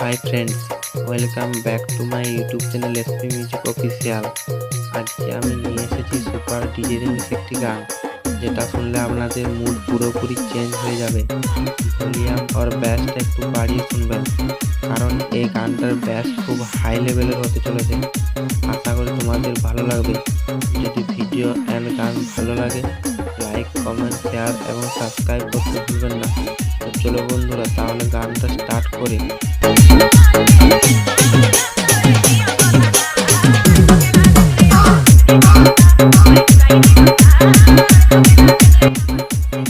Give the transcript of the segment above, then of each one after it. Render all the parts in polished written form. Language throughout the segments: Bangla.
Hi friends, welcome back to my YouTube channel SP music official. আজকে আমি নিয়ে এসেছি সুপার ডিজে রিমিক্স একটি গান, যেটা শুনলে আপনাদের মুড পুরোপুরি চেঞ্জ হয়ে যাবে। ভলিউম আর ব্যাসটা একটু বাড়িয়ে শুনবেন, কারণ এই গানটার ব্যাস খুব হাই লেভেলের হতে চলেছে। আশা করি তোমাদের ভালো লাগবে। যদি ভিডিও অ্যান্ড গান ভালো লাগে, লাইক, কমেন্ট, শেয়ার এবং সাবস্ক্রাইব করতে ভুলবেন না। তো চলো বন্ধুরা, তাহলে গানটা স্টার্ট করি।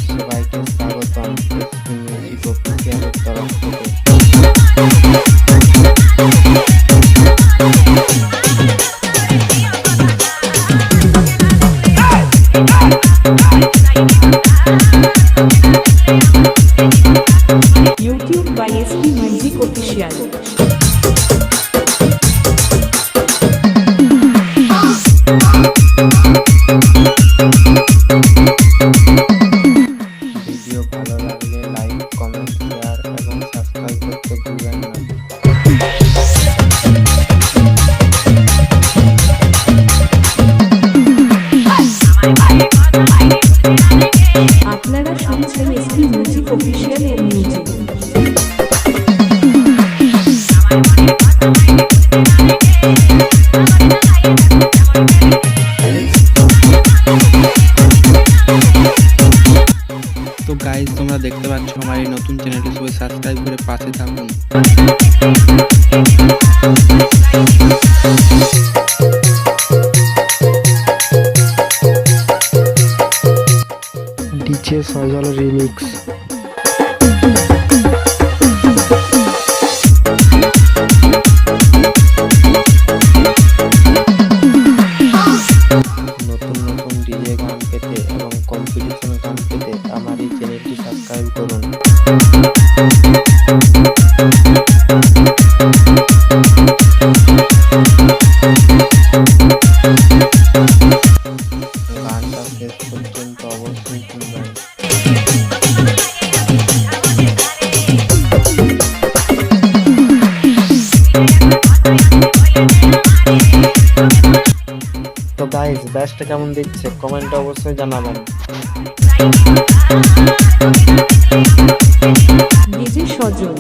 সবাইকে স্বাগতম এসপি মিউজিক অফিসিয়ালের তরফ থেকে। YouTube by SP Music Official. Video ভালো লাগলে লাইক, কমেন্ট, শেয়ার এবং সাবস্ক্রাইব করতে ভুলবেন না। আপনারা শুনছেন SP Music Official এর মিউজিক। তো গাইজ, তোমরা দেখতে পাচ্ছ আমার এই নতুন চ্যানেলটি, সবাই সাবস্ক্রাইব করে পাশে থাকুন। ডিজে সজল রিমিক্স। নতুন নতুন ডিজে গান পেতে এবং কম্পিটিশন গান পেতে আমার এই চ্যানেলটি সাবস্ক্রাইব করুন। গানটা শেষ পর্যন্ত অবশ্যই শুনবেন। তো গাইস, ব্যাসটা কেমন দিচ্ছে কমেন্টে অবশ্যই জানাবেন। ডিজে সজল।